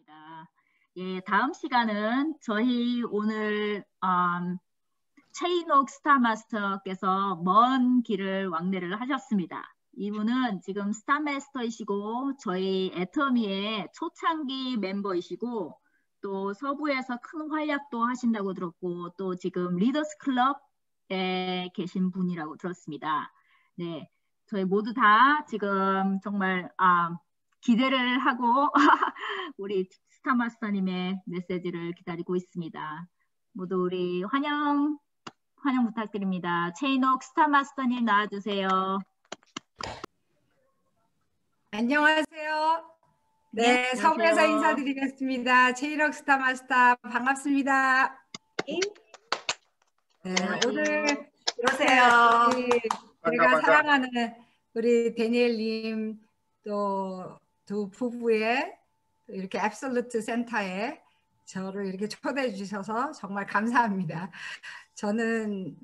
감사합니다. 예, 다음 시간은 저희 오늘 체인옥 스타마스터께서 먼 길을 왕래를 하셨습니다. 이분은 지금 스타마스터이시고 저희 애터미의 초창기 멤버이시고 또 서부에서 큰 활약도 하신다고 들었고 또 지금 리더스 클럽에 계신 분이라고 들었습니다. 네, 저희 모두 다 지금 정말 기대를 하고 우리 스타마스터님의 메시지를 기다리고 있습니다. 모두 우리 환영 부탁드립니다. 체인옥 스타마스터님 나와주세요. 안녕하세요. 네, 네, 안녕하세요. 서부에서 인사드리겠습니다. 체인옥 스타마스터 반갑습니다. 네, 오늘 이렇게 제가 사랑하는 우리 데니엘님 또 두 부부의 이렇게 앱솔루트 센터에 저를 이렇게 초대해 주셔서 정말 감사합니다. 저는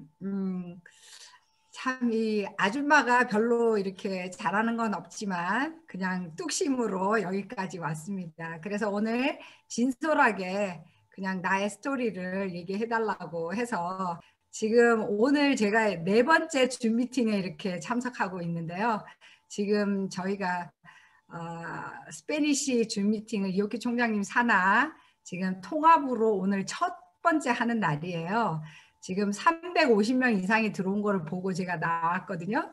참 이 아줌마가 별로 이렇게 잘하는 건 없지만 그냥 뚝심으로 여기까지 왔습니다. 그래서 오늘 진솔하게 그냥 나의 스토리를 얘기해 달라고 해서 지금 오늘 제가 4번째 줌 미팅에 이렇게 참석하고 있는데요. 지금 저희가 스페니시 줌 미팅을 이오키 총장님 사나 지금 통합으로 오늘 첫 번째 하는 날이에요. 지금 350명 이상이 들어온 거를 보고 제가 나왔거든요.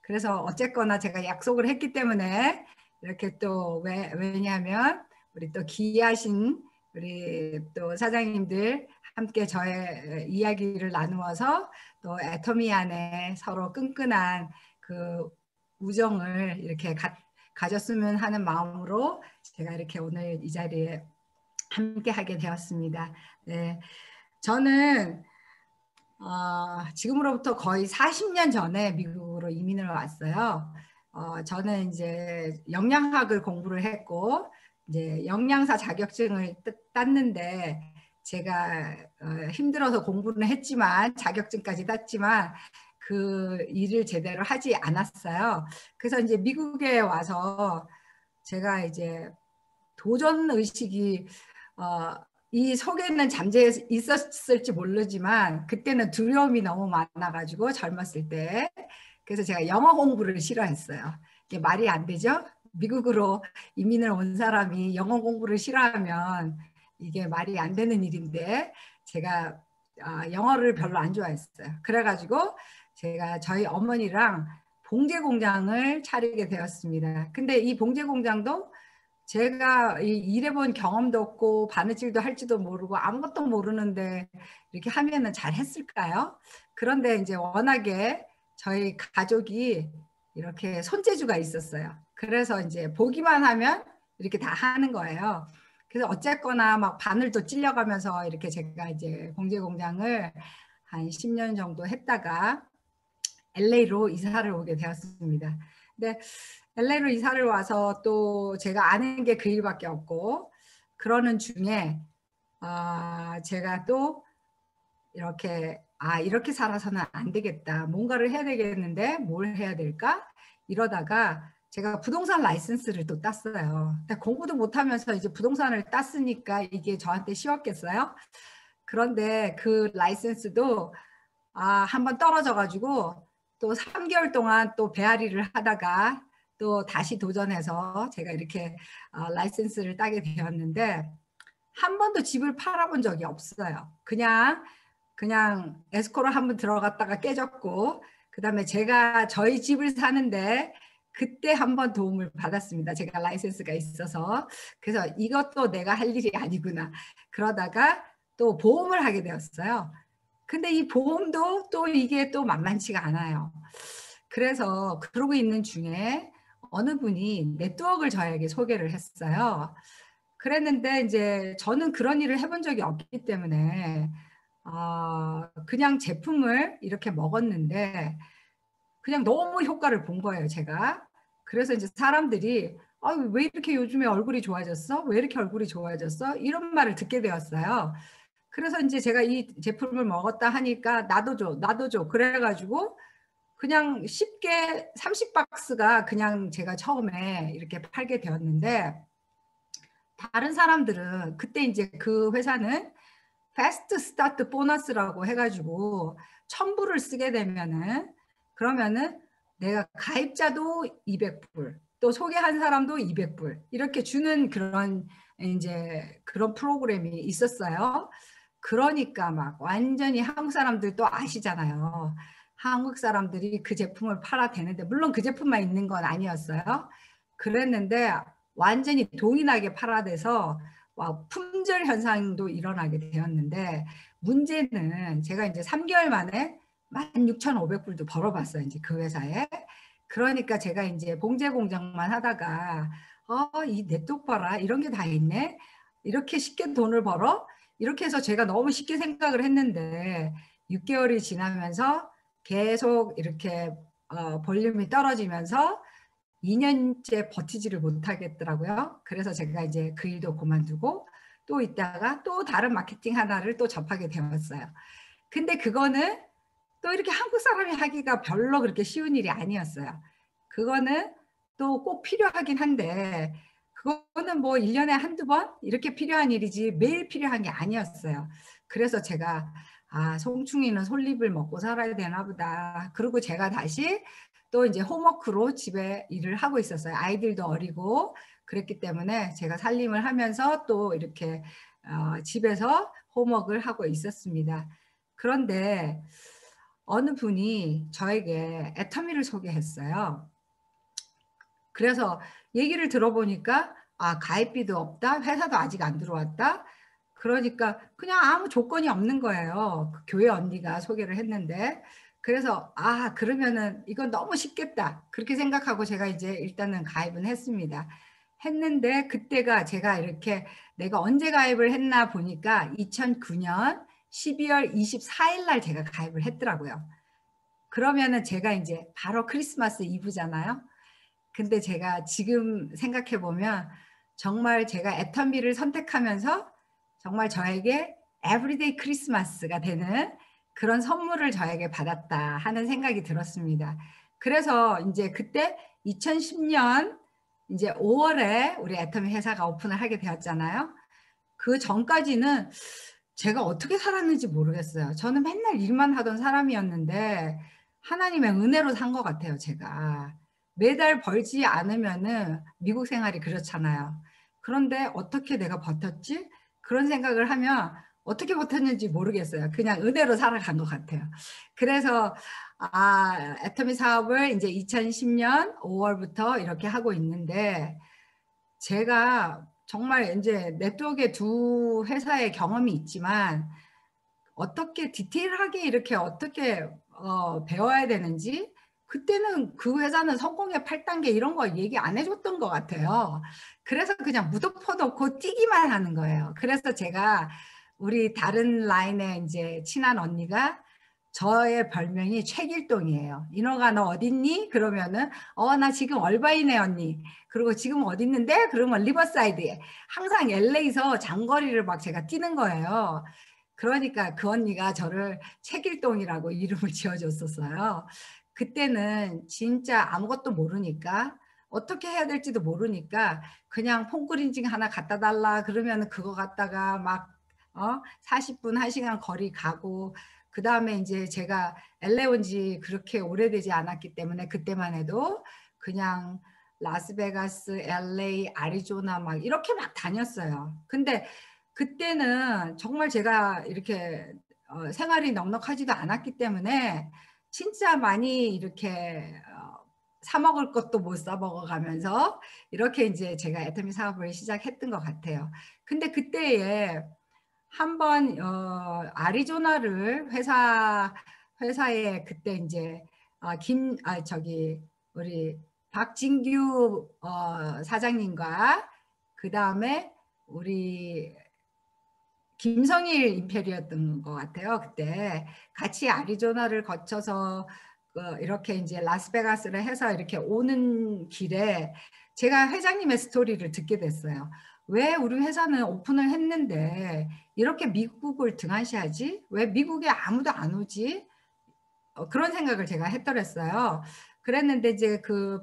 그래서 어쨌거나 제가 약속을 했기 때문에 이렇게 또 왜냐하면 우리 또 귀하신 우리 또 사장님들 함께 저의 이야기를 나누어서 또 애터미 안에 서로 끈끈한 그 우정을 이렇게 가졌으면 하는 마음으로 제가 이렇게 오늘 이 자리에 함께 하게 되었습니다. 네, 저는 지금으로부터 거의 40년 전에 미국으로 이민을 왔어요. 저는 이제 영양학을 공부를 했고 이제 영양사 자격증을 땄는데 제가 힘들어서 공부는 했지만 자격증까지 땄지만 그 일을 제대로 하지 않았어요. 그래서 이제 미국에 와서 제가 이제 도전 의식이 이 속에는 잠재해 있었을지 모르지만 그때는 두려움이 너무 많아가지고 젊었을 때 그래서 제가 영어 공부를 싫어했어요. 이게 말이 안 되죠? 미국으로 이민을 온 사람이 영어 공부를 싫어하면 이게 말이 안 되는 일인데 제가 영어를 별로 안 좋아했어요. 그래가지고 제가 저희 어머니랑 봉제 공장을 차리게 되었습니다. 근데 이 봉제 공장도 제가 일해본 경험도 없고 바느질도 할지도 모르고 아무것도 모르는데 이렇게 하면은 잘 했을까요? 그런데 이제 워낙에 저희 가족이 이렇게 손재주가 있었어요. 그래서 이제 보기만 하면 이렇게 다 하는 거예요. 그래서 어쨌거나 막 바늘도 찔려가면서 이렇게 제가 이제 봉제 공장을 한 10년 정도 했다가 LA로 이사를 오게 되었습니다. 근데 LA로 이사를 와서 또 제가 아는 게 그 일밖에 없고 그러는 중에 제가 또 이렇게 이렇게 살아서는 안 되겠다. 뭔가를 해야 되겠는데 뭘 해야 될까? 이러다가 제가 부동산 라이센스를 또 땄어요. 공부도 못하면서 이제 부동산을 땄으니까 이게 저한테 쉬웠겠어요? 그런데 그 라이센스도 한번 떨어져가지고 또 3개월 동안 또 배앓이를 하다가 또 다시 도전해서 제가 이렇게 라이센스를 따게 되었는데 한 번도 집을 팔아본 적이 없어요. 그냥 에스코로 한번 들어갔다가 깨졌고 그 다음에 제가 저희 집을 사는데 그때 한번 도움을 받았습니다. 제가 라이센스가 있어서. 그래서 이것도 내가 할 일이 아니구나. 그러다가 또 보험을 하게 되었어요. 근데 이 보험도 또 이게 또 만만치가 않아요. 그래서 그러고 있는 중에 어느 분이 네트워크를 저에게 소개를 했어요. 그랬는데 이제 저는 그런 일을 해본 적이 없기 때문에 그냥 제품을 이렇게 먹었는데 그냥 너무 효과를 본 거예요, 제가. 그래서 이제 사람들이 왜 이렇게 요즘에 얼굴이 좋아졌어? 왜 이렇게 얼굴이 좋아졌어? 이런 말을 듣게 되었어요. 그래서 이제 제가 이 제품을 먹었다 하니까 나도 줘. 그래가지고 그냥 쉽게 30박스가 그냥 제가 처음에 이렇게 팔게 되었는데 다른 사람들은 그때 이제 그 회사는 패스트 스타트 보너스라고 해가지고 1,000불을 쓰게 되면은 그러면은 내가 가입자도 200불, 또 소개한 사람도 200불 이렇게 주는 그런 이제 그런 프로그램이 있었어요. 그러니까 막 완전히 한국 사람들 또 아시잖아요. 한국 사람들이 그 제품을 팔아 대는데 물론 그 제품만 있는 건 아니었어요. 그랬는데 완전히 동일하게 팔아대서 품절 현상도 일어나게 되었는데 문제는 제가 이제 3개월 만에 16,500불도 벌어봤어요. 이제 그 회사에. 그러니까 제가 이제 봉제 공장만 하다가 이 냅독 봐라. 이런 게 다 있네. 이렇게 쉽게 돈을 벌어? 이렇게 해서 제가 너무 쉽게 생각을 했는데 6개월이 지나면서 계속 이렇게 볼륨이 떨어지면서 2년째 버티지를 못하겠더라고요. 그래서 제가 이제 그 일도 그만두고 또 있다가 또 다른 마케팅 하나를 또 접하게 되었어요. 근데 그거는 또 이렇게 한국 사람이 하기가 별로 그렇게 쉬운 일이 아니었어요. 그거는 또 꼭 필요하긴 한데 그거는 뭐 1년에 한두 번 이렇게 필요한 일이지 매일 필요한 게 아니었어요. 그래서 제가 송충이는 솔잎을 먹고 살아야 되나 보다. 그리고 제가 다시 또 이제 홈워크로 집에 일을 하고 있었어요. 아이들도 어리고 그랬기 때문에 제가 살림을 하면서 또 이렇게 집에서 홈워크를 하고 있었습니다. 그런데 어느 분이 저에게 애터미를 소개했어요. 그래서 얘기를 들어보니까 가입비도 없다. 회사도 아직 안 들어왔다. 그러니까 그냥 아무 조건이 없는 거예요. 그 교회 언니가 소개를 했는데. 그래서 그러면은 이건 너무 쉽겠다. 그렇게 생각하고 제가 이제 일단은 가입은 했습니다. 했는데 그때가 제가 이렇게 내가 언제 가입을 했나 보니까 2009년 12월 24일 날 제가 가입을 했더라고요. 그러면은 제가 이제 바로 크리스마스 이브잖아요. 근데 제가 지금 생각해 보면 정말 제가 애터미를 선택하면서 정말 저에게 에브리데이 크리스마스가 되는 그런 선물을 저에게 받았다 하는 생각이 들었습니다. 그래서 이제 그때 2010년 이제 5월에 우리 애터미 회사가 오픈을 하게 되었잖아요. 그 전까지는 제가 어떻게 살았는지 모르겠어요. 저는 맨날 일만 하던 사람이었는데 하나님의 은혜로 산 것 같아요, 제가. 매달 벌지 않으면은 미국 생활이 그렇잖아요. 그런데 어떻게 내가 버텼지? 그런 생각을 하면 어떻게 버텼는지 모르겠어요. 그냥 은혜로 살아간 것 같아요. 그래서 애터미 사업을 이제 2010년 5월부터 이렇게 하고 있는데 제가 정말 이제 네트워크의 두 회사의 경험이 있지만 어떻게 디테일하게 이렇게 어떻게 배워야 되는지 그때는 그 회사는 성공의 8단계 이런 거 얘기 안 해줬던 것 같아요. 그래서 그냥 무덤 넣고 뛰기만 하는 거예요. 그래서 제가 우리 다른 라인에 이제 친한 언니가 저의 별명이 최길동이에요. 인호가 너 어딨니? 그러면은 나 지금 얼바인에 언니. 그리고 지금 어디 있는데? 그러면 리버사이드에. 항상 LA에서 장거리를 막 제가 뛰는 거예요. 그러니까 그 언니가 저를 책일동이라고 이름을 지어줬었어요. 그때는 진짜 아무것도 모르니까 어떻게 해야 될지도 모르니까 그냥 폰그린징 하나 갖다 달라 그러면 그거 갖다가 막 40분 1시간 거리 가고 그 다음에 이제 제가 LA 온 지 그렇게 오래되지 않았기 때문에 그때만 해도 그냥 라스베가스, LA, 아리조나 막 이렇게 막 다녔어요. 근데 그때는 정말 제가 이렇게 생활이 넉넉하지도 않았기 때문에 진짜 많이 이렇게 사 먹을 것도 못 사 먹어가면서 이렇게 이제 제가 애터미 사업을 시작했던 것 같아요. 근데 그때에 한번 아리조나를 회사에 그때 이제 우리 박진규 사장님과 그 다음에 우리 김성일 임페리였던 것 같아요. 그때 같이 아리조나를 거쳐서 이렇게 이제 라스베가스를 해서 이렇게 오는 길에 제가 회장님의 스토리를 듣게 됐어요. 왜 우리 회사는 오픈을 했는데 이렇게 미국을 등한시하지? 왜 미국에 아무도 안 오지? 그런 생각을 제가 했더랬어요. 그랬는데 이제 그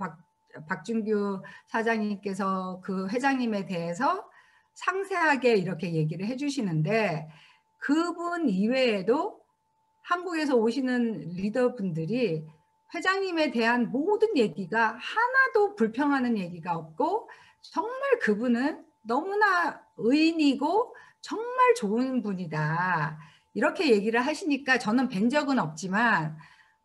박준규 사장님께서 그 회장님에 대해서 상세하게 이렇게 얘기를 해주시는데 그분 이외에도 한국에서 오시는 리더분들이 회장님에 대한 모든 얘기가 하나도 불평하는 얘기가 없고 정말 그분은 너무나 의인이고 정말 좋은 분이다. 이렇게 얘기를 하시니까 저는 뵌 적은 없지만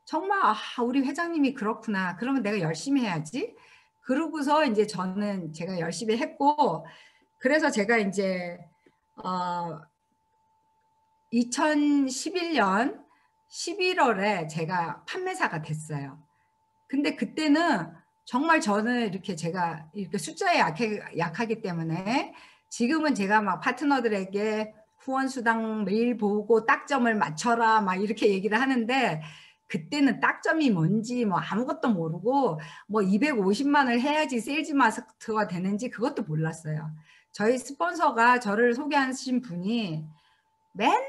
정말 우리 회장님이 그렇구나. 그러면 내가 열심히 해야지. 그러고서 이제 저는 제가 열심히 했고 그래서 제가 이제 2011년 11월에 제가 판매사가 됐어요. 근데 그때는 정말 저는 이렇게 제가 이렇게 숫자에 약하기 때문에 지금은 제가 막 파트너들에게 후원수당 매일 보고 딱점을 맞춰라 막 이렇게 얘기를 하는데 그때는 딱점이 뭔지 뭐 아무것도 모르고 뭐 250만을 해야지 세일즈 마스터가 되는지 그것도 몰랐어요. 저희 스폰서가 저를 소개하신 분이 맨날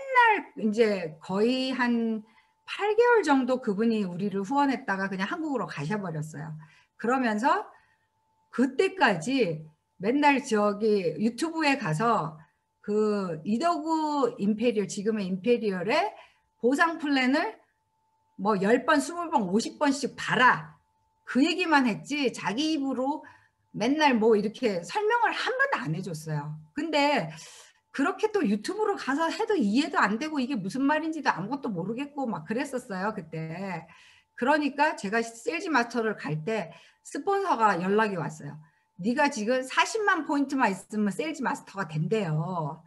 이제 거의 한 8개월 정도 그분이 우리를 후원했다가 그냥 한국으로 가셔버렸어요. 그러면서 그때까지 맨날 저기 유튜브에 가서 그 이더구 임페리얼, 지금의 임페리얼의 보상 플랜을 뭐 10번, 20번, 50번씩 봐라. 그 얘기만 했지 자기 입으로 맨날 뭐 이렇게 설명을 한 번도 안 해줬어요. 근데 그렇게 또 유튜브로 가서 해도 이해도 안 되고 이게 무슨 말인지도 아무것도 모르겠고 막 그랬었어요 그때. 그러니까 제가 세일즈 마스터를 갈 때 스폰서가 연락이 왔어요. 네가 지금 40만 포인트만 있으면 세일즈 마스터가 된대요.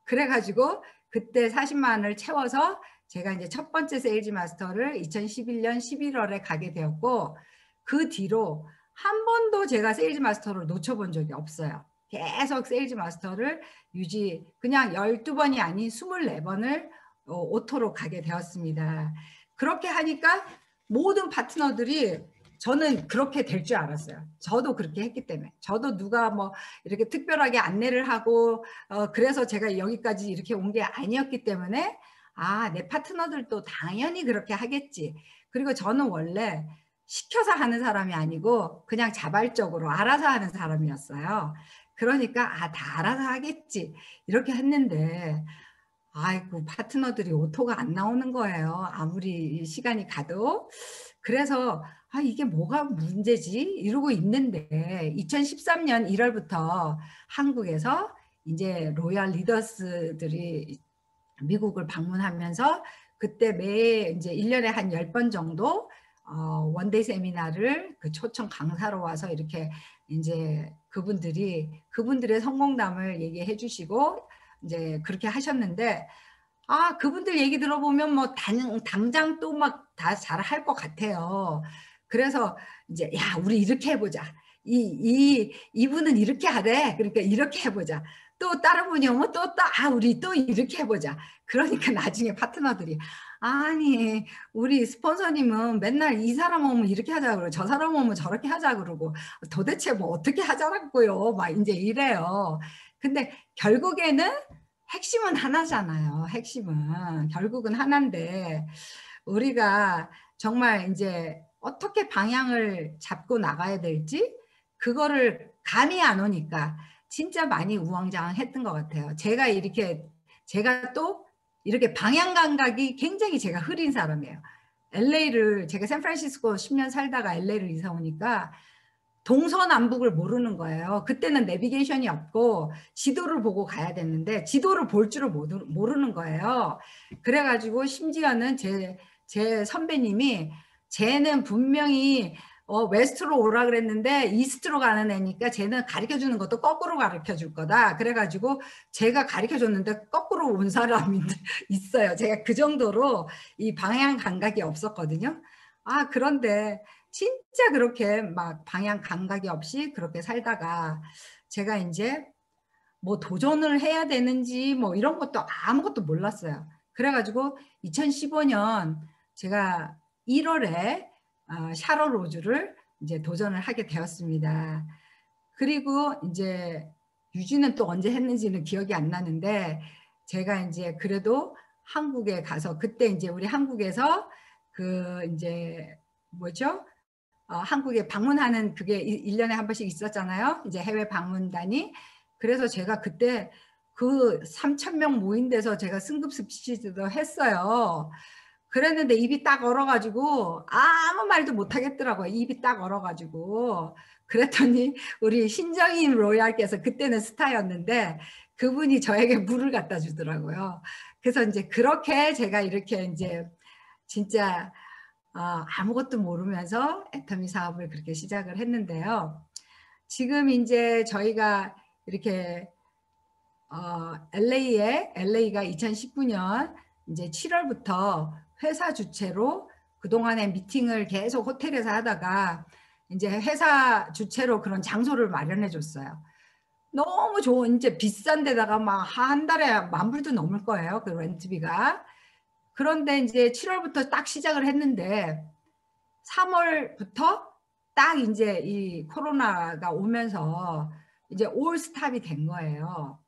그래가지고 그때 40만을 채워서 제가 이제 첫 번째 세일즈 마스터를 2011년 11월에 가게 되었고 그 뒤로 한 번도 제가 세일즈 마스터를 놓쳐본 적이 없어요. 계속 세일즈 마스터를 그냥 12번이 아닌 24번을 오토로 가게 되었습니다. 그렇게 하니까 모든 파트너들이 저는 그렇게 될 줄 알았어요. 저도 그렇게 했기 때문에. 저도 누가 뭐 이렇게 특별하게 안내를 하고 그래서 제가 여기까지 이렇게 온 게 아니었기 때문에 내 파트너들도 당연히 그렇게 하겠지. 그리고 저는 원래 시켜서 하는 사람이 아니고 그냥 자발적으로 알아서 하는 사람이었어요. 그러니까 다 알아서 하겠지 이렇게 했는데 아이고 파트너들이 오토가 안 나오는 거예요. 아무리 시간이 가도. 그래서 이게 뭐가 문제지 이러고 있는데 2013년 1월부터 한국에서 이제 로얄 리더스들이 미국을 방문하면서 그때 매 이제 1년에 한 10번 정도 원데이 세미나를 그 초청 강사로 와서 이렇게 이제 그분들의 성공담을 얘기해 주시고 이제 그렇게 하셨는데 그분들 얘기 들어보면 뭐 당장 또 막 다 잘할 것 같아요. 그래서 이제 우리 이렇게 해보자. 이분은 이렇게 하래. 그러니까 이렇게 해보자. 또 다른 분이 오면 우리 또 이렇게 해보자. 그러니까 나중에 파트너들이 아니 우리 스폰서님은 맨날 이 사람 오면 이렇게 하자 그러고 저 사람 오면 저렇게 하자 그러고 도대체 뭐 어떻게 하자고요 막 이제 이래요. 근데 결국에는 핵심은 하나잖아요. 핵심은 결국은 하나인데 우리가 정말 이제 어떻게 방향을 잡고 나가야 될지 그거를 감이 안 오니까 진짜 많이 우왕좌왕했던 것 같아요. 제가 또 이렇게 방향 감각이 굉장히 제가 흐린 사람이에요. 제가 샌프란시스코 10년 살다가 LA를 이사 오니까 동서남북을 모르는 거예요. 그때는 내비게이션이 없고 지도를 보고 가야 되는데 지도를 볼 줄을 모르는 거예요. 그래가지고 심지어는 제 선배님이 쟤는 분명히 웨스트로 오라 그랬는데 이스트로 가는 애니까 쟤는 가르쳐주는 것도 거꾸로 가르쳐줄 거다. 그래가지고 제가 가르쳐줬는데 거꾸로 온 사람이 있어요. 제가 그 정도로 이 방향 감각이 없었거든요. 그런데 진짜 그렇게 막 방향 감각이 없이 그렇게 살다가 제가 이제 뭐 도전을 해야 되는지 뭐 이런 것도 아무것도 몰랐어요. 그래가지고 2015년 제가 1월에 샤론 로즈를 이제 도전을 하게 되었습니다. 그리고 이제 유지는 또 언제 했는지는 기억이 안 나는데 제가 이제 그래도 한국에 가서 그때 이제 우리 한국에서 그 이제 뭐죠? 한국에 방문하는 그게 1년에 한 번씩 있었잖아요. 이제 해외 방문단이. 그래서 제가 그때 그 3,000명 모인 데서 제가 승급 스피치도 했어요. 그랬는데 입이 딱 얼어가지고 아무 말도 못 하겠더라고요. 입이 딱 얼어가지고. 그랬더니 우리 신정인 로얄께서, 그때는 스타였는데, 그분이 저에게 물을 갖다 주더라고요. 그래서 이제 그렇게 제가 이렇게 이제 진짜 아무것도 모르면서 애터미 사업을 그렇게 시작을 했는데요. 지금 이제 저희가 이렇게 LA가 2019년 이제 7월부터 회사 주최로 그동안에 미팅을 계속 호텔에서 하다가 이제 회사 주최로 그런 장소를 마련해 줬어요. 너무 좋은, 이제 비싼 데다가 막 한 달에 10,000불도 넘을 거예요. 그 렌트비가. 그런데 이제 7월부터 딱 시작을 했는데 3월부터 딱 이제 이 코로나가 오면서 이제 올 스탑이 된 거예요.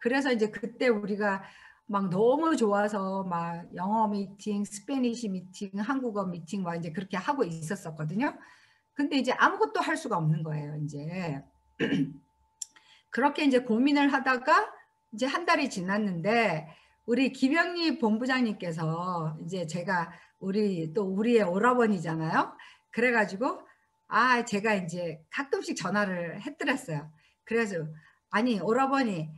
그래서 이제 그때 우리가 막 너무 좋아서 막 영어 미팅, 스페니시 미팅, 한국어 미팅 막 이제 그렇게 하고 있었었거든요. 근데 이제 아무것도 할 수가 없는 거예요, 이제. 그렇게 이제 고민을 하다가 이제 한 달이 지났는데 우리 김영리 본부장님께서, 이제 제가 우리의 오라버니잖아요. 그래가지고 제가 이제 가끔씩 전화를 했더랬어요. 그래서 아니 오라버니,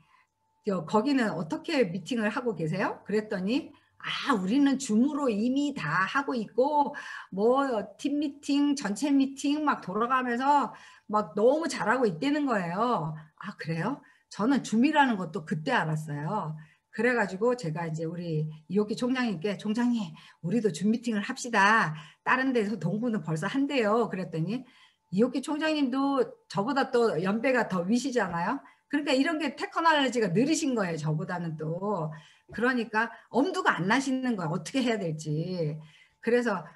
거기는 어떻게 미팅을 하고 계세요? 그랬더니 우리는 줌으로 이미 다 하고 있고 뭐 팀 미팅, 전체 미팅 막 돌아가면서 막 너무 잘하고 있다는 거예요. 그래요? 저는 줌이라는 것도 그때 알았어요. 그래가지고 제가 이제 우리 이옥기 총장님께, 총장님 우리도 줌 미팅을 합시다. 다른 데서 동부는 벌써 한대요. 그랬더니 이옥기 총장님도 저보다 또 연배가 더 위시잖아요. 그러니까 이런 게 테크놀로지가 느리신 거예요. 저보다는 또. 그러니까 엄두가 안 나시는 거예요. 어떻게 해야 될지. 그래서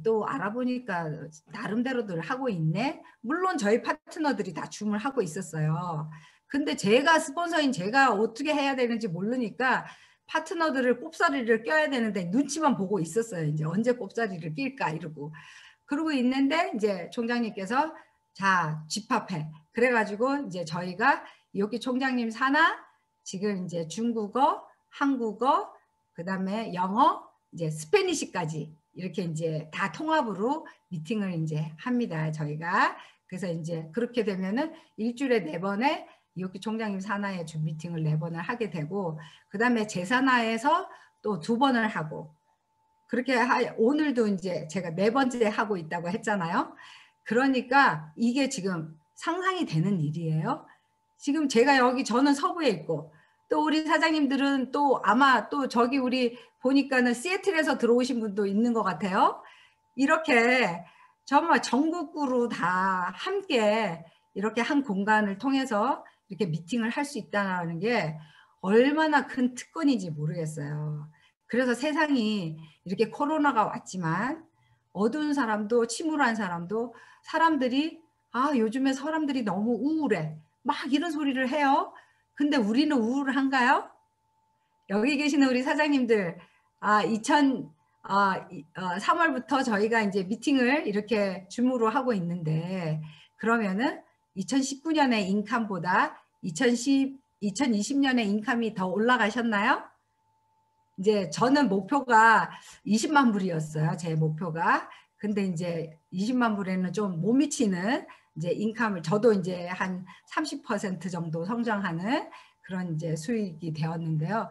또 알아보니까 나름대로들 하고 있네. 물론 저희 파트너들이 다 줌을 하고 있었어요. 근데 제가 스폰서인 제가 어떻게 해야 되는지 모르니까 파트너들을 꼽사리를 껴야 되는데 눈치만 보고 있었어요. 이제 언제 꼽사리를 낄까 이러고. 그러고 있는데 이제 총장님께서 자, 집합해. 그래가지고 이제 저희가 이옥기 총장님 산하, 지금 이제 중국어, 한국어, 그다음에 영어, 이제 스페니시까지 이렇게 이제 다 통합으로 미팅을 이제 합니다. 저희가. 그래서 이제 그렇게 되면은 일주일에 4번에 이옥기 총장님 산하에 준 미팅을 4번을 하게 되고, 그다음에 제 산하에서 또 2번을 하고, 그렇게 오늘도 이제 제가 4번째 하고 있다고 했잖아요. 그러니까 이게 지금 상상이 되는 일이에요. 지금 제가 여기, 저는 서부에 있고 또 우리 사장님들은 또 아마 또 저기 우리 보니까는 시애틀에서 들어오신 분도 있는 것 같아요. 이렇게 정말 전국구로 다 함께 이렇게 한 공간을 통해서 이렇게 미팅을 할 수 있다는 게 얼마나 큰 특권인지 모르겠어요. 그래서 세상이 이렇게 코로나가 왔지만 어두운 사람도, 침울한 사람도, 사람들이 요즘에 사람들이 너무 우울해 막 이런 소리를 해요. 근데 우리는 우울한가요? 여기 계시는 우리 사장님들, 3월부터 저희가 이제 미팅을 이렇게 줌으로 하고 있는데, 그러면은 2019년의 인컴보다 2020년의 인컴이 더 올라가셨나요? 이제 저는 목표가 20만 불이었어요. 제 목표가. 근데 이제 20만 불에는 좀 못 미치는 이제 인컴을, 저도 이제 한 30% 정도 성장하는 그런 이제 수익이 되었는데요.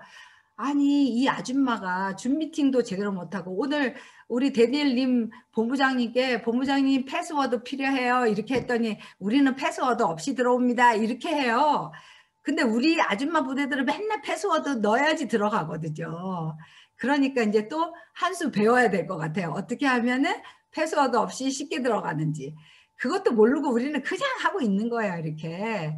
아니, 이 아줌마가 줌 미팅도 제대로 못하고, 오늘 우리 데니엘님 본부장님께 본부장님 패스워드 필요해요 이렇게 했더니 우리는 패스워드 없이 들어옵니다 이렇게 해요. 근데 우리 아줌마 부대들은 맨날 패스워드 넣어야지 들어가거든요. 그러니까 이제 또 한 수 배워야 될 것 같아요. 어떻게 하면은 패스워드 없이 쉽게 들어가는지. 그것도 모르고 우리는 그냥 하고 있는 거예요, 이렇게.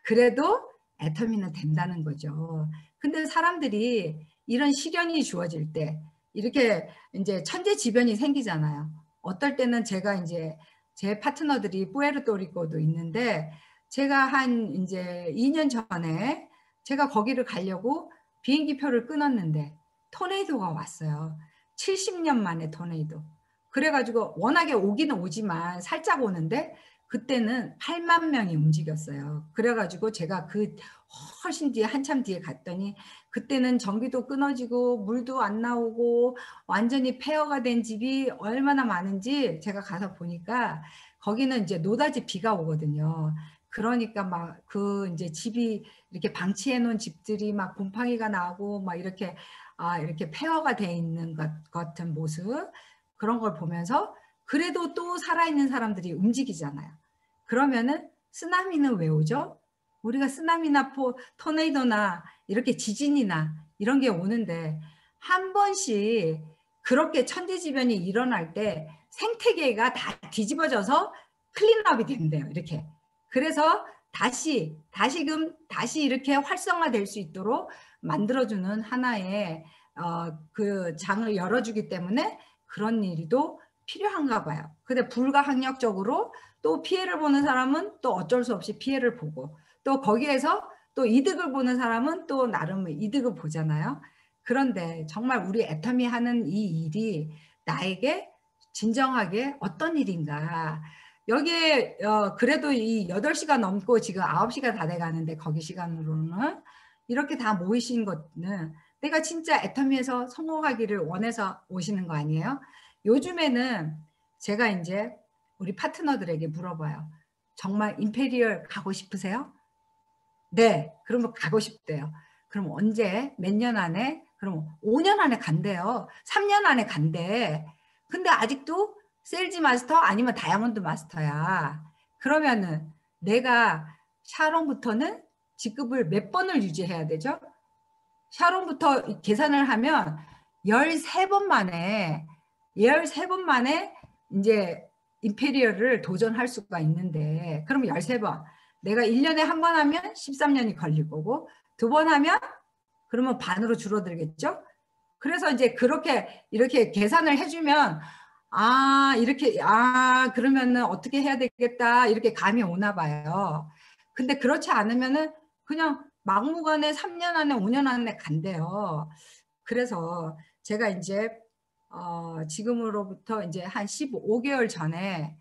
그래도 애터미는 된다는 거죠. 근데 사람들이 이런 시련이 주어질 때 이렇게 이제 천재지변이 생기잖아요. 어떨 때는 제가 이제 제 파트너들이 뿌에르토리코도 있는데, 제가 한 이제 2년 전에 제가 거기를 가려고 비행기 표를 끊었는데 토네이도가 왔어요. 70년 만에 토네이도. 그래가지고 워낙에 오기는 오지만 살짝 오는데, 그때는 8만 명이 움직였어요. 그래가지고 제가 그 훨씬 뒤에 한참 뒤에 갔더니 그때는 전기도 끊어지고 물도 안 나오고 완전히 폐허가 된 집이 얼마나 많은지 제가 가서 보니까 거기는 이제 노다지 비가 오거든요. 그러니까 막 그 이제 집이 이렇게 방치해 놓은 집들이 막 곰팡이가 나고 막 이렇게 이렇게 폐허가 돼 있는 것 같은 모습, 그런 걸 보면서 그래도 또 살아있는 사람들이 움직이잖아요. 그러면은 쓰나미는 왜 오죠? 우리가 쓰나미나 토네이도나 이렇게 지진이나 이런 게 오는데 한 번씩 그렇게 천재지변이 일어날 때 생태계가 다 뒤집어져서 클린업이 된대요. 이렇게. 그래서 다시 이렇게 활성화될 수 있도록 만들어주는 하나의 그 장을 열어주기 때문에 그런 일도 필요한가 봐요. 근데 불가항력적으로 또 피해를 보는 사람은 또 어쩔 수 없이 피해를 보고, 또 거기에서 또 이득을 보는 사람은 또 나름 이득을 보잖아요. 그런데 정말 우리 애터미 하는 이 일이 나에게 진정하게 어떤 일인가. 여기에 그래도 이 8시가 넘고 지금 9시가 다 돼가는데 거기 시간으로는 이렇게 다 모이신 것은 내가 진짜 애터미에서 성공하기를 원해서 오시는 거 아니에요? 요즘에는 제가 이제 우리 파트너들에게 물어봐요. 정말 임페리얼 가고 싶으세요? 네. 그러면 가고 싶대요. 그럼 언제? 몇 년 안에? 그럼 5년 안에 간대요. 3년 안에 간대. 근데 아직도 세일즈 마스터 아니면 다이아몬드 마스터야. 그러면은 내가 샤론부터는 직급을 몇 번을 유지해야 되죠? 샤론부터 계산을 하면 13번 만에 이제 임페리얼을 도전할 수가 있는데, 그럼 13번. 내가 1년에 한 번 하면 13년이 걸릴 거고, 2번 하면 그러면 반으로 줄어들겠죠? 그래서 이제 이렇게 계산을 해주면, 그러면은 어떻게 해야 되겠다, 이렇게 감이 오나 봐요. 근데 그렇지 않으면은 그냥 막무가내 3년 안에 5년 안에 간대요. 그래서 제가 이제 지금으로부터 이제 한 15개월 전에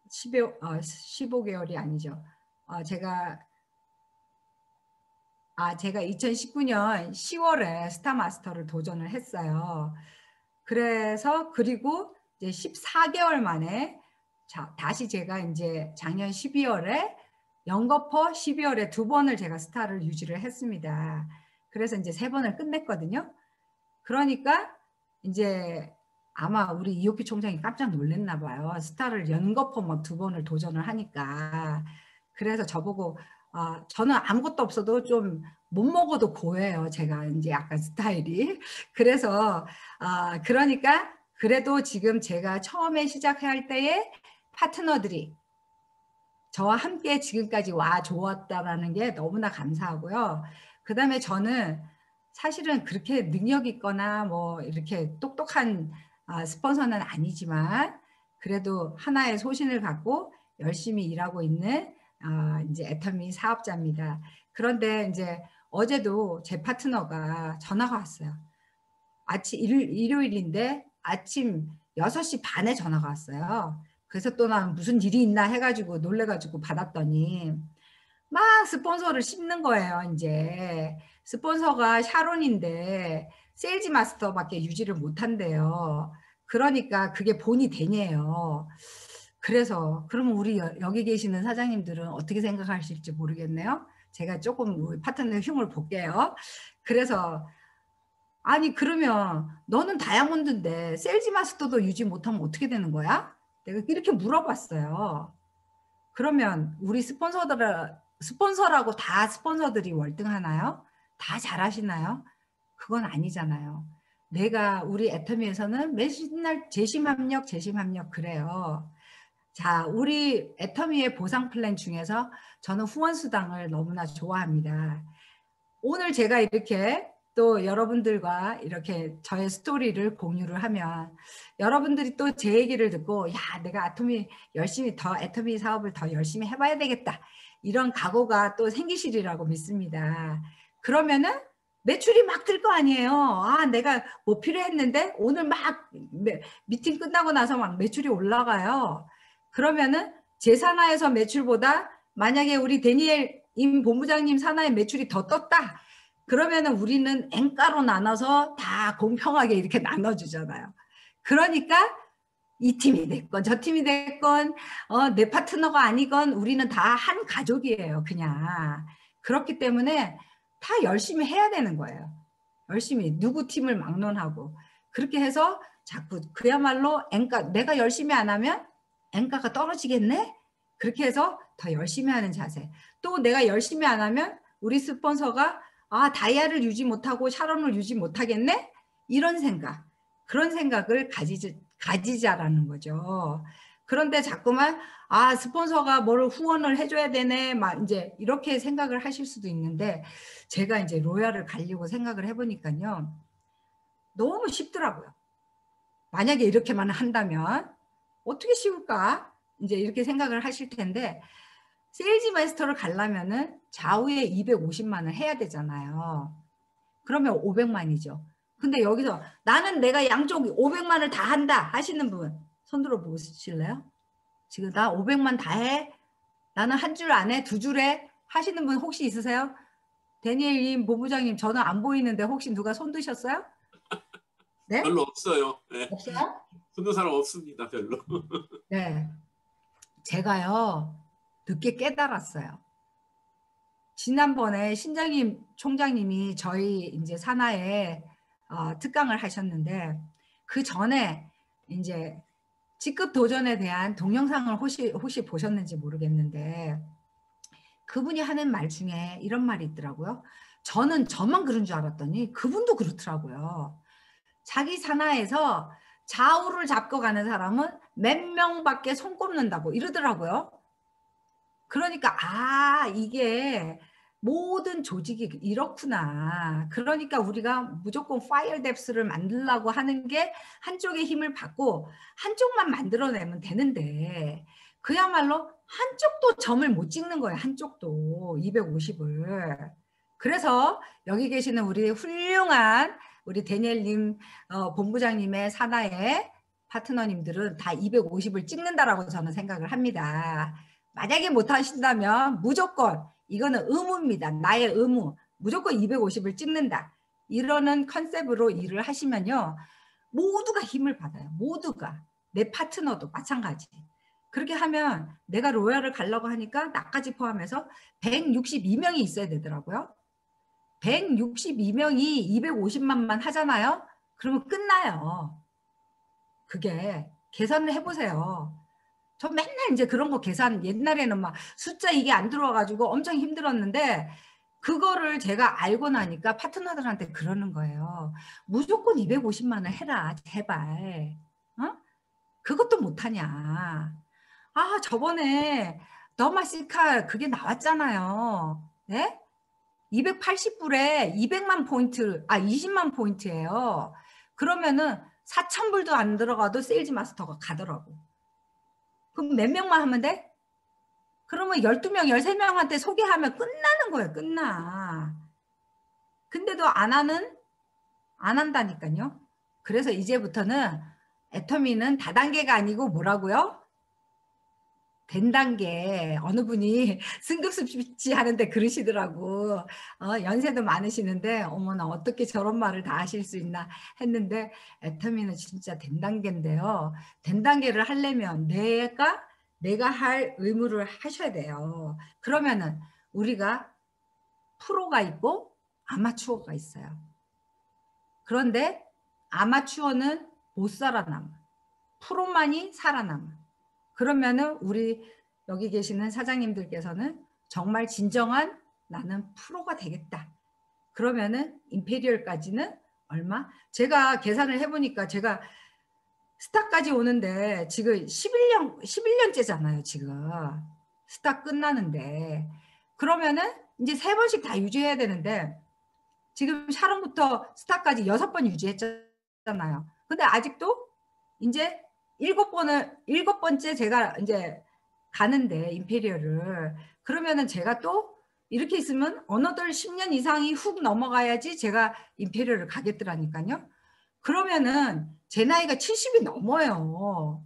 15개월이 아니죠. 제가 2019년 10월에 스타마스터를 도전을 했어요. 그리고 이제 14개월 만에 다시 제가 이제 작년 12월에 영거퍼 12월에 2번을 제가 스타를 유지를 했습니다. 그래서 이제 3번을 끝냈거든요. 그러니까 이제 아마 우리 이옥희 총장이 깜짝 놀랐나 봐요. 스타를 연거퍼 막 2번을 도전을 하니까. 그래서 저보고 저는 아무것도 없어도 좀 못 먹어도 고해요. 제가 이제 약간 스타일이. 그래서 그러니까 그래도 지금 제가 처음에 시작할 때에 파트너들이 저와 함께 지금까지 와 주었다라는 게 너무나 감사하고요. 그 다음에 저는 사실은 그렇게 능력 있거나 뭐 이렇게 똑똑한 스폰서는 아니지만 그래도 하나의 소신을 갖고 열심히 일하고 있는 이제 애터미 사업자입니다. 그런데 이제 어제도 제 파트너가 전화가 왔어요. 일요일인데 아침 6시 반에 전화가 왔어요. 그래서 또 난 무슨 일이 있나 해가지고 놀래가지고 받았더니 막 스폰서를 씹는 거예요. 이제 스폰서가 샤론인데 세일즈 마스터밖에 유지를 못한대요. 그러니까 그게 본이 되네요. 그래서 그러면 우리 여기 계시는 사장님들은 어떻게 생각하실지 모르겠네요. 제가 조금 우리 파트너의 흉을 볼게요. 그래서 아니 그러면 너는 다이아몬드인데 세일즈 마스터도 유지 못하면 어떻게 되는 거야? 내가 이렇게 물어봤어요. 그러면 우리 스폰서라고 다 스폰서들이 월등하나요? 다 잘하시나요? 그건 아니잖아요. 내가 우리 애터미에서는 맨날 재심합력 그래요. 자, 우리 애터미의 보상 플랜 중에서 저는 후원수당을 너무나 좋아합니다. 오늘 제가 이렇게 또 여러분들과 이렇게 저의 스토리를 공유를 하면 여러분들이 또 제 얘기를 듣고 야, 내가 애터미 사업을 더 열심히 해봐야 되겠다. 이런 각오가 또 생기시리라고 믿습니다. 그러면은 매출이 막 뜰 거 아니에요. 내가 뭐 필요했는데 오늘 막 미팅 끝나고 나서 막 매출이 올라가요. 그러면은 제 산하에서 매출보다 만약에 우리 데니엘 임 본부장님 산하의 매출이 더 떴다. 그러면은 우리는 N가로 나눠서 다 공평하게 이렇게 나눠주잖아요. 그러니까 이 팀이 됐건 저 팀이 됐건 내 파트너가 아니건 우리는 다 한 가족이에요. 그냥. 그렇기 때문에 다 열심히 해야 되는 거예요. 열심히 누구 팀을 막론하고 그렇게 해서 자꾸 그야말로 N가 내가 열심히 안 하면 N가가 떨어지겠네? 그렇게 해서 더 열심히 하는 자세. 또 내가 열심히 안 하면 우리 스폰서가 다이아를 유지 못하고 샤론을 유지 못하겠네? 이런 생각. 그런 생각을 가지자라는 거죠. 그런데 자꾸만 스폰서가 뭐를 후원을 해줘야 되네 막 이제 이렇게 생각을 하실 수도 있는데 제가 이제 로얄을 가려고 생각을 해보니까요 너무 쉽더라고요. 만약에 이렇게만 한다면 어떻게 쉬울까 이제 이렇게 생각을 하실 텐데 세일즈 마스터를 가려면은 좌우에 250만을 해야 되잖아요. 그러면 500만이죠. 근데 여기서 나는 내가 양쪽 500만을 다 한다 하시는 분 손 들어 보실래요? 지금 나 500만 다 해? 나는 한 줄 안 해? 두 줄 해? 하시는 분 혹시 있으세요? 데니엘님, 본부장님 저는 안 보이는데 혹시 누가 손 드셨어요? 네? 별로 없어요. 네. 없어요? 손든 사람 없습니다. 별로. 네. 제가요 늦게 깨달았어요. 지난번에 신장임 총장님이 저희 이제 산하에 특강을 하셨는데 그 전에 이제 직급 도전에 대한 동영상을 혹시 보셨는지 모르겠는데 그분이 하는 말 중에 이런 말이 있더라고요. 저는 저만 그런 줄 알았더니 그분도 그렇더라고요. 자기 산하에서 좌우를 잡고 가는 사람은 몇 명밖에 손 꼽는다고 이러더라고요. 그러니까 이게 모든 조직이 이렇구나. 그러니까 우리가 무조건 파이어 뎁스를 만들려고 하는 게 한쪽의 힘을 받고 한쪽만 만들어내면 되는데 그야말로 한쪽도 점을 못 찍는 거예요. 한쪽도 250을. 그래서 여기 계시는 우리 훌륭한 우리 데니엘님 본부장님의 산하의 파트너님들은 다 250을 찍는다라고 저는 생각을 합니다. 만약에 못하신다면 무조건 이거는 의무입니다. 나의 의무. 무조건 250을 찍는다. 이러는 컨셉으로 일을 하시면요. 모두가 힘을 받아요. 모두가. 내 파트너도 마찬가지. 그렇게 하면 내가 로얄을 가려고 하니까 나까지 포함해서 162명이 있어야 되더라고요. 162명이 250만만 하잖아요. 그러면 끝나요. 그게 계산을 해보세요. 저 맨날 이제 그런 거 계산 옛날에는 막 숫자 이게 안 들어와가지고 엄청 힘들었는데 그거를 제가 알고 나니까 파트너들한테 그러는 거예요. 무조건 250만을 해라 제발. 그것도 못하냐. 저번에 더마시카 그게 나왔잖아요. 네? 280불에 200만 포인트 20만 포인트예요. 그러면은 4,000불도 안 들어가도 세일즈 마스터가 가더라고. 그럼 몇 명만 하면 돼? 그러면 12명, 13명한테 소개하면 끝나는 거예요. 끝나. 근데도 안 한다니까요. 그래서 이제부터는 애터미는 다단계가 아니고 뭐라고요? 된 단계. 어느 분이 승급스피치 하는데 그러시더라고. 연세도 많으시는데 어머나 어떻게 저런 말을 다 하실 수 있나 했는데 애터미는 진짜 된 단계인데요. 된 단계를 하려면 내가 할 의무를 하셔야 돼요. 그러면은 우리가 프로가 있고 아마추어가 있어요. 그런데 아마추어는 못 살아남아. 프로만이 살아남아. 그러면은 우리 여기 계시는 사장님들께서는 정말 진정한 나는 프로가 되겠다. 그러면은 임페리얼까지는 얼마? 제가 계산을 해보니까 제가 스타까지 오는데 지금 11년째잖아요. 지금 스타 끝나는데 그러면은 이제 3번씩 다 유지해야 되는데 지금 샤론부터 스타까지 6번 유지했잖아요. 근데 아직도 이제 7번째 제가 이제 가는데 임페리얼을 그러면은 제가 또 이렇게 있으면 어느덧 10년 이상이 훅 넘어가야지 제가 임페리얼을 가겠더라니까요. 그러면은 제 나이가 70이 넘어요.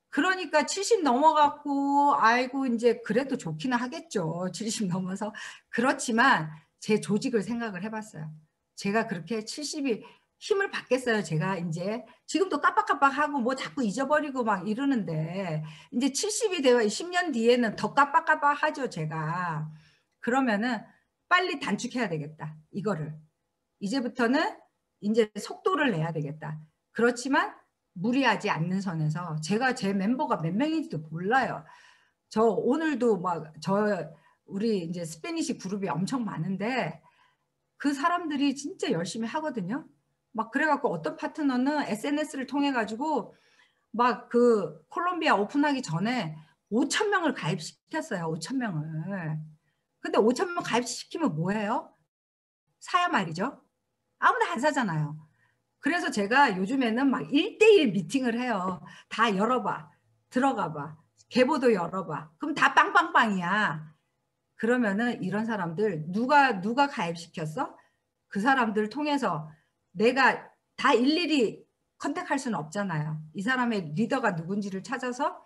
그러니까 70 넘어갔고 아이고 이제 그래도 좋기는 하겠죠. 70 넘어서. 그렇지만 제 조직을 생각을 해봤어요. 제가 그렇게 70이 힘을 받겠어요. 제가 이제 지금도 깜빡깜빡하고 뭐 자꾸 잊어버리고 막 이러는데 이제 70이 되어 10년 뒤에는 더 깜빡깜빡하죠. 제가. 그러면은 빨리 단축해야 되겠다. 이거를. 이제부터는 이제 속도를 내야 되겠다. 그렇지만 무리하지 않는 선에서 제가 제 멤버가 몇 명인지도 몰라요. 저 오늘도 막 우리 이제 스페니시 그룹이 엄청 많은데 그 사람들이 진짜 열심히 하거든요. 막 그래갖고 어떤 파트너는 SNS를 통해 가지고 막 그 콜롬비아 오픈하기 전에 5,000명을 가입시켰어요. 5,000명을. 근데 5,000명 가입시키면 뭐예요? 사야 말이죠. 아무도 안 사잖아요. 그래서 제가 요즘에는 막 1대1 미팅을 해요. 다 열어봐. 들어가봐. 계보도 열어봐. 그럼 다 빵빵빵이야. 그러면은 이런 사람들 누가 가입시켰어? 그 사람들 통해서 내가 다 일일이 컨택할 수는 없잖아요. 이 사람의 리더가 누군지를 찾아서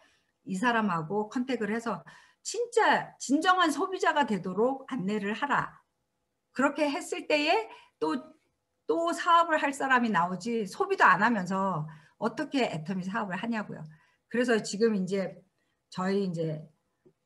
이 사람하고 컨택을 해서 진짜 진정한 소비자가 되도록 안내를 하라. 그렇게 했을 때에 또 사업을 할 사람이 나오지 소비도 안 하면서 어떻게 애터미 사업을 하냐고요. 그래서 지금 이제 저희 이제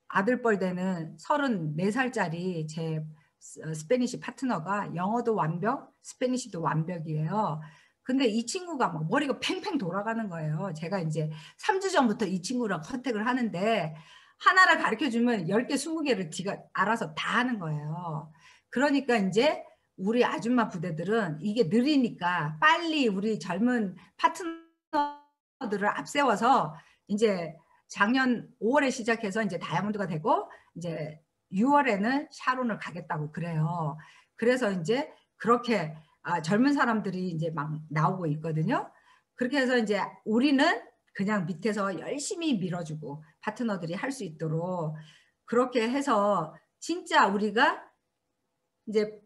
아들뻘 되는 34살짜리 제 스페니시 파트너가 영어도 완벽, 스페니시도 완벽이에요. 근데 이 친구가 막 머리가 팽팽 돌아가는 거예요. 제가 이제 3주 전부터 이 친구랑 컨택을 하는데 하나를 가르쳐주면 10개, 20개를 지가 알아서 다 하는 거예요. 그러니까 이제 우리 아줌마 부대들은 이게 느리니까 빨리 우리 젊은 파트너들을 앞세워서 이제 작년 5월에 시작해서 이제 다이아몬드가 되고 이제 6월에는 샤론을 가겠다고 그래요. 그래서 이제 그렇게 젊은 사람들이 이제 막 나오고 있거든요. 그렇게 해서 이제 우리는 그냥 밑에서 열심히 밀어주고 파트너들이 할 수 있도록 그렇게 해서 진짜 우리가 이제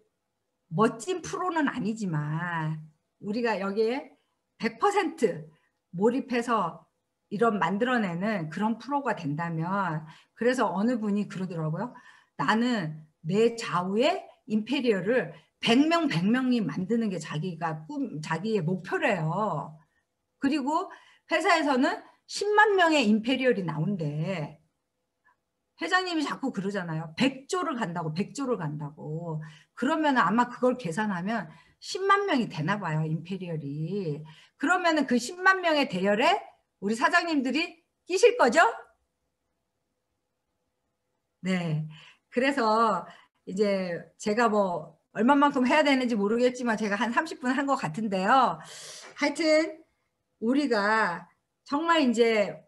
멋진 프로는 아니지만 우리가 여기에 100% 몰입해서 이런 만들어내는 그런 프로가 된다면 그래서 어느 분이 그러더라고요. 나는 내 좌우에 임페리얼을 100명 100명이 만드는 게 자기의 목표래요. 그리고 회사에서는 10만 명의 임페리얼이 나온대. 회장님이 자꾸 그러잖아요. 100조를 간다고 100조를 간다고. 그러면 아마 그걸 계산하면 10만 명이 되나 봐요. 임페리얼이. 그러면 그 10만 명의 대열에 우리 사장님들이 끼실 거죠? 네. 그래서 이제 제가 뭐 얼마만큼 해야 되는지 모르겠지만 제가 한 30분 한 것 같은데요. 하여튼 우리가 정말 이제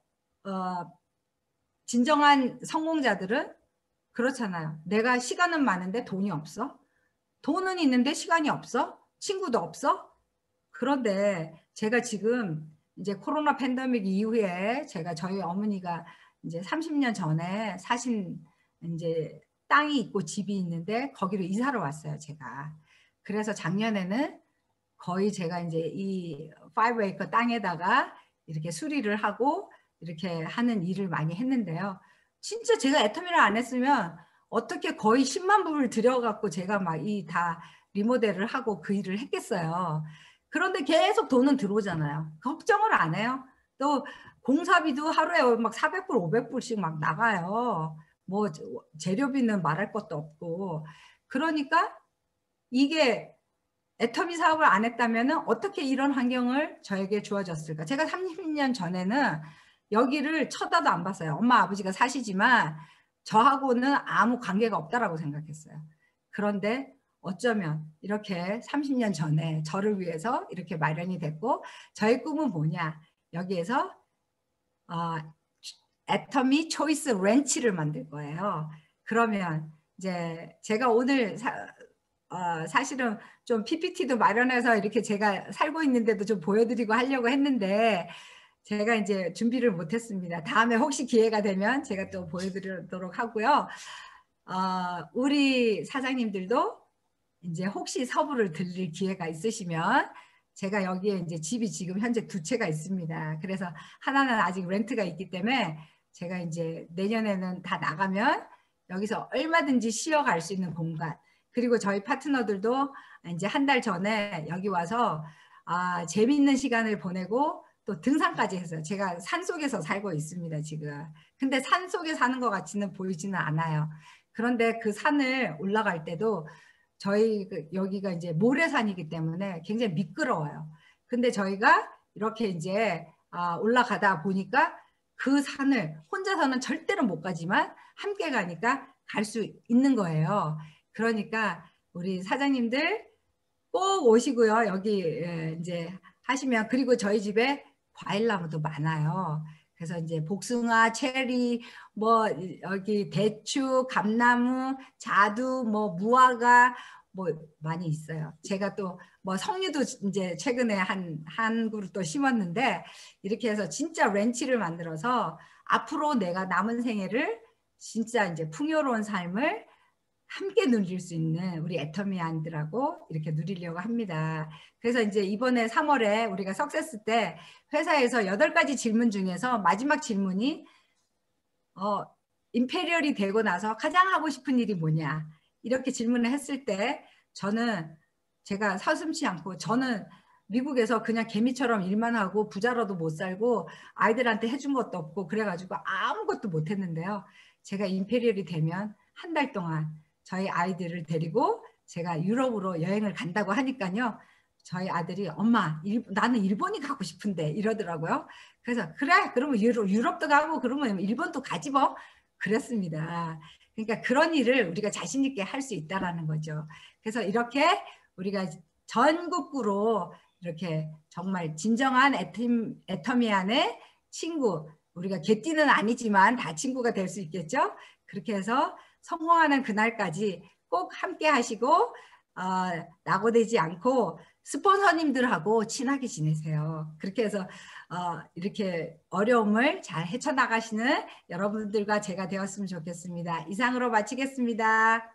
진정한 성공자들은 그렇잖아요. 내가 시간은 많은데 돈이 없어? 돈은 있는데 시간이 없어? 친구도 없어? 그런데 제가 지금 이제 코로나 팬데믹 이후에 제가 저희 어머니가 이제 30년 전에 사신 이제 땅이 있고 집이 있는데 거기로 이사를 왔어요, 제가. 그래서 작년에는 거의 제가 이제 이 5에이커 땅에다가 이렇게 수리를 하고 이렇게 하는 일을 많이 했는데요. 진짜 제가 애터미를 안 했으면 어떻게 거의 10만 불을 들여갖고 제가 막 이 다 리모델을 하고 그 일을 했겠어요. 그런데 계속 돈은 들어오잖아요. 걱정을 안 해요. 또 공사비도 하루에 막 400불, 500불씩 막 나가요. 뭐 재료비는 말할 것도 없고. 그러니까 이게 애터미 사업을 안 했다면 어떻게 이런 환경을 저에게 주어졌을까? 제가 30년 전에는 여기를 쳐다도 안 봤어요. 엄마 아버지가 사시지만 저하고는 아무 관계가 없다라고 생각했어요. 그런데 어쩌면 이렇게 30년 전에 저를 위해서 이렇게 마련이 됐고 저의 꿈은 뭐냐? 여기에서 애터미 초이스 렌치를 만들 거예요. 그러면 이제 제가 오늘 사실은 좀 PPT도 마련해서 이렇게 제가 살고 있는데도 좀 보여드리고 하려고 했는데 제가 이제 준비를 못했습니다. 다음에 혹시 기회가 되면 제가 또 보여드리도록 하고요. 우리 사장님들도 이제 혹시 서부를 들릴 기회가 있으시면 제가 여기에 이제 집이 지금 현재 2채가 있습니다. 그래서 하나는 아직 렌트가 있기 때문에 제가 이제 내년에는 다 나가면 여기서 얼마든지 쉬어갈 수 있는 공간. 그리고 저희 파트너들도 이제 한 달 전에 여기 와서 재밌는 시간을 보내고 또 등산까지 했어요. 제가 산속에서 살고 있습니다, 지금. 근데 산속에 사는 것 같지는 보이지는 않아요. 그런데 그 산을 올라갈 때도 저희 여기가 이제 모래산이기 때문에 굉장히 미끄러워요. 근데 저희가 이렇게 이제 올라가다 보니까 그 산을 혼자서는 절대로 못 가지만 함께 가니까 갈 수 있는 거예요. 그러니까 우리 사장님들 꼭 오시고요. 여기 이제 하시면, 그리고 저희 집에 과일나무도 많아요. 그래서 이제 복숭아, 체리, 뭐 여기 대추, 감나무, 자두, 뭐 무화과 뭐 많이 있어요. 제가 또 뭐 석류도 이제 최근에 한 그루 또 심었는데, 이렇게 해서 진짜 렌치를 만들어서 앞으로 내가 남은 생애를 진짜 이제 풍요로운 삶을 함께 누릴 수 있는 우리 애터미안들하고 이렇게 누리려고 합니다. 그래서 이제 이번에 3월에 우리가 석세스 때 회사에서 8가지 질문 중에서 마지막 질문이 임페리얼이 되고 나서 가장 하고 싶은 일이 뭐냐, 이렇게 질문을 했을 때 저는 제가 서슴지 않고, 저는 미국에서 그냥 개미처럼 일만 하고 부자로도 못 살고 아이들한테 해준 것도 없고 그래가지고 아무것도 못 했는데요. 제가 임페리얼이 되면 한 달 동안 저희 아이들을 데리고 제가 유럽으로 여행을 간다고 하니까요. 저희 아들이 엄마 나는 일본이 가고 싶은데 이러더라고요. 그래서 그래 그러면 유럽도 가고 그러면 일본도 가지 뭐, 그랬습니다. 그러니까 그런 일을 우리가 자신 있게 할 수 있다라는 거죠. 그래서 이렇게 우리가 전국구로 이렇게 정말 진정한 애터미안의 친구, 우리가 개띠는 아니지만 다 친구가 될 수 있겠죠. 그렇게 해서 성공하는 그날까지 꼭 함께 하시고 낙오되지 않고 스폰서님들하고 친하게 지내세요. 그렇게 해서 이렇게 어려움을 잘 헤쳐나가시는 여러분들과 제가 되었으면 좋겠습니다. 이상으로 마치겠습니다.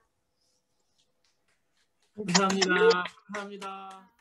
감사합니다. 감사합니다.